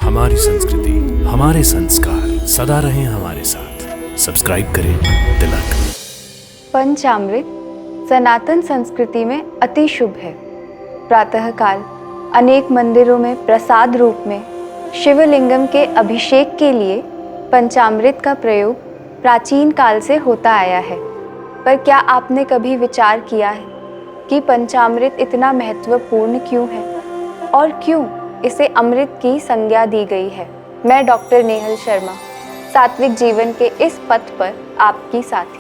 हमारी संस्कृति, हमारे संस्कार सदा रहें हमारे साथ। सब्सक्राइब करें तिलक। पंचामृत सनातन संस्कृति में अति शुभ है। प्रातःकाल अनेक मंदिरों में प्रसाद रूप में शिवलिंगम के अभिषेक के लिए पंचामृत का प्रयोग प्राचीन काल से होता आया है। पर क्या आपने कभी विचार किया है कि पंचामृत इतना महत्वपूर्ण क्यों है और क्यों इसे अमृत की संज्ञा दी गई है? मैं डॉक्टर नेहल शर्मा सात्विक जीवन के इस पथ पर आपकी साथी।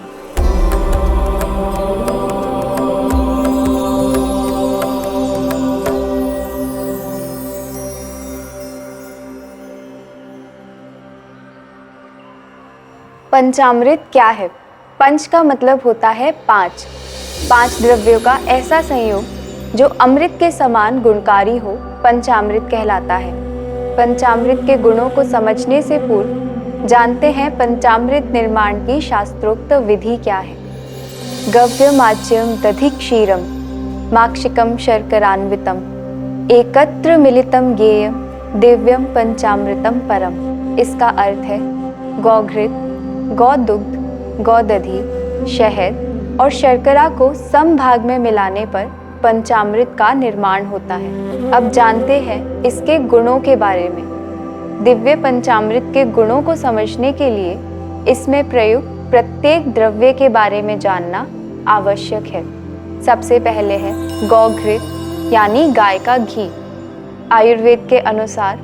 पंचामृत क्या है? पंच का मतलब होता है पांच द्रव्यों का ऐसा संयोग जो अमृत के समान गुणकारी हो, पंचामृत कहलाता है। पंचामृत के गुणों को समझने से पूर्व जानते हैं पंचामृत निर्माण की शास्त्रोक्त विधि क्या है। गव्यमाच्यम दधि क्षीरम माक्षिकम शर्करान्वितम एकत्र मिलितम ज्ञेयम दिव्यम पंचामृतम परम। इसका अर्थ है गौघृत, गौदुग्ध, गौदधि, शहद और शर्करा को समभाग में मिलाने पर पंचामृत का निर्माण होता है। अब जानते हैं इसके गुणों के बारे में। दिव्य पंचामृत के गुणों को समझने के लिए इसमें प्रयुक्त प्रत्येक द्रव्य के बारे में जानना आवश्यक है। सबसे पहले है गौघृत यानी गाय का घी। आयुर्वेद के अनुसार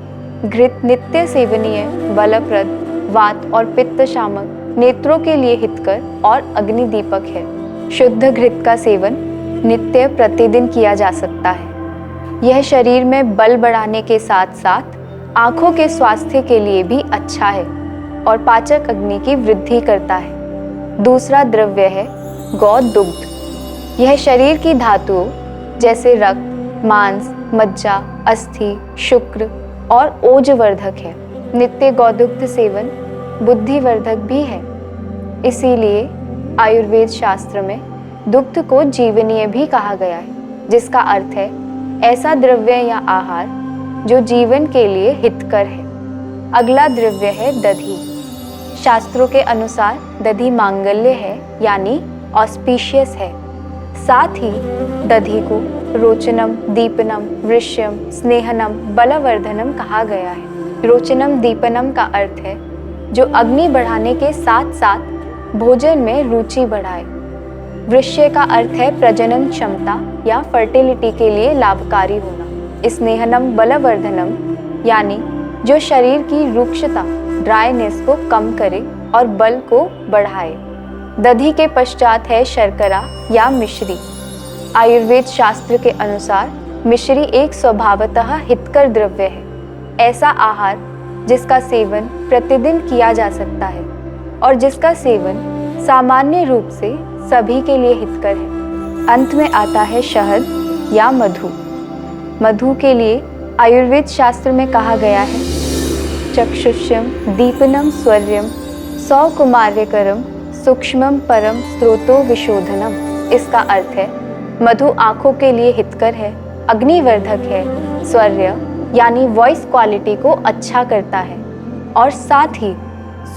घृत नित्य सेवनीय, बलप्रद, वात और पित्त शामक, नेत्रों के लिए हितकर और अग्निदीपक है। शुद्ध घृत का सेवन नित्य प्रतिदिन किया जा सकता है। यह शरीर में बल बढ़ाने के साथ साथ आंखों के स्वास्थ्य के लिए भी अच्छा है और पाचक अग्नि की वृद्धि करता है। दूसरा द्रव्य है गौदुग्ध। यह शरीर की धातुओं जैसे रक्त, मांस, मज्जा, अस्थि, शुक्र और ओजवर्धक है। नित्य गौदुग्ध सेवन बुद्धिवर्धक भी है। इसीलिए आयुर्वेद शास्त्र में दुग्ध को जीवनीय भी कहा गया है, जिसका अर्थ है ऐसा द्रव्य या आहार जो जीवन के लिए हितकर है। अगला द्रव्य है दधि। शास्त्रों के अनुसार दधि मांगल्य है यानी ऑस्पिशियस है। साथ ही दधि को रोचनम, दीपनम, वृष्यम, स्नेहनम, बलवर्धनम कहा गया है। रोचनम दीपनम का अर्थ है जो अग्नि बढ़ाने के साथ साथ भोजन में रुचि बढ़ाए। वृष्य का अर्थ है प्रजनन क्षमता या फर्टिलिटी के लिए लाभकारी होना। स्नेहनम बलवर्धनम यानी जो शरीर की रुक्षता, ड्राइनेस को कम करे और बल को बढ़ाए। दधि के पश्चात है शर्करा या मिश्री। आयुर्वेद शास्त्र के अनुसार मिश्री एक स्वभावतः हितकर द्रव्य है। ऐसा आहार जिसका सेवन प्रतिदिन किया जा सकता है और जिसका सेवन सामान्य रूप से सभी के लिए हितकर है। अंत में आता है शहद या मधु। मधु के लिए आयुर्वेद शास्त्र में कहा गया है चक्षुष्यम दीपनम स्वर्यम सौकुमार्यकरम सूक्ष्मम परम स्रोतो विशोधनम। इसका अर्थ है मधु आंखों के लिए हितकर है, अग्निवर्धक है, स्वर्य यानी वॉइस क्वालिटी को अच्छा करता है और साथ ही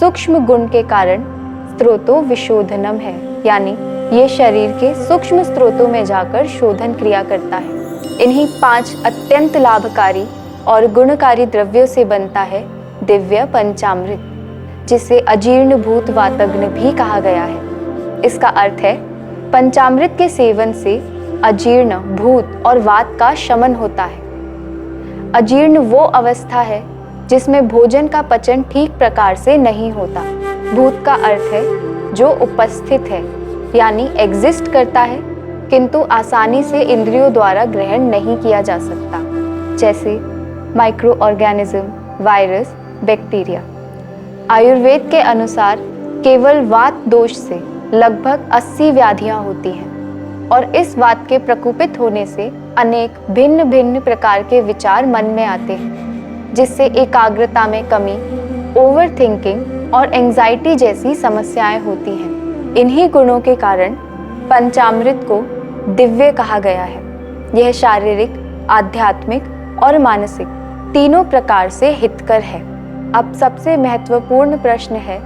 सूक्ष्म गुण के कारण स्रोतो विशोधनम है, यानी ये शरीर के सूक्ष्म स्रोतों में जाकर शोधन क्रिया करता है। इन्हीं 5 अत्यंत लाभकारी और गुणकारी द्रव्यों से बनता है दिव्य पंचामृत, जिसे अजीर्णभूत वातग्न भी कहा गया है। इसका अर्थ है पंचामृत के सेवन से अजीर्ण, भूत और वात का शमन होता है। अजीर्ण वो अवस्था है जिसमें भोजन का पचन ठीक प्रकार से नहीं होता। भूत का अर्थ है जो उपस्थित है यानी एग्जिस्ट करता है किंतु आसानी से इंद्रियों द्वारा ग्रहण नहीं किया जा सकता, जैसे micro organism, virus, bacteria. Ayurveda के अनुसार केवल वात दोष से लगभग 80 व्याधियां होती हैं और इस वात के प्रकोपित होने से अनेक भिन्न भिन्न प्रकार के विचार मन में आते हैं, जिससे एकाग्रता में कमी, ओवर थिंकिंग और एंजाइटी जैसी समस्याएं होती हैं। इन्हीं गुणों के कारण पंचामृत को दिव्य कहा गया है। यह शारीरिक, आध्यात्मिक और मानसिक तीनों प्रकार से हितकर है। अब सबसे महत्वपूर्ण प्रश्न है,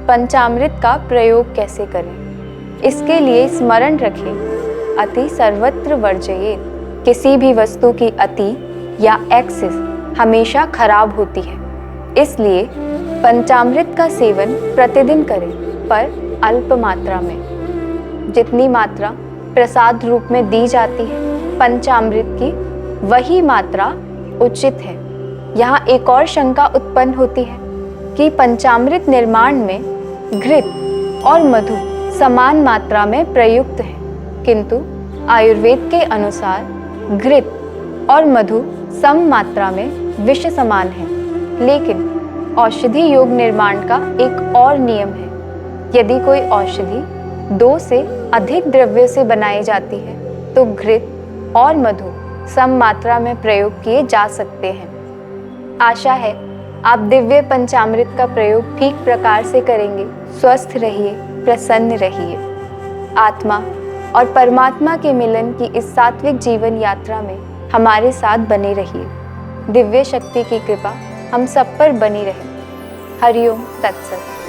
पंचामृत का प्रयोग कैसे करें। इसके लिए स्मरण रखें, अति सर्वत्र वर्जयेत्। किसी भी वस्तु की अति या एक्सेस हमेशा खराब होती है, इसलिए पंचामृत का सेवन प्रतिदिन करें, पर अल्प मात्रा में। जितनी मात्रा प्रसाद रूप में दी जाती है पंचामृत की, वही मात्रा उचित है। यहाँ एक और शंका उत्पन्न होती है कि पंचामृत निर्माण में घृत और मधु समान मात्रा में प्रयुक्त है, किंतु आयुर्वेद के अनुसार घृत और मधु सम मात्रा में विष समान है। लेकिन औषधि योग निर्माण का एक और नियम है, यदि कोई औषधि 2 से अधिक द्रव्य से बनाई जाती है तो घृत और मधु सम मात्रा में प्रयोग किए जा सकते हैं। आशा है आप दिव्य पंचामृत का प्रयोग ठीक प्रकार से करेंगे। स्वस्थ रहिए, प्रसन्न रहिए। आत्मा और परमात्मा के मिलन की इस सात्विक जीवन यात्रा में हमारे साथ बने रहिए। दिव्य शक्ति की कृपा हम सब पर बनी रहे। हरिओम तत्सत।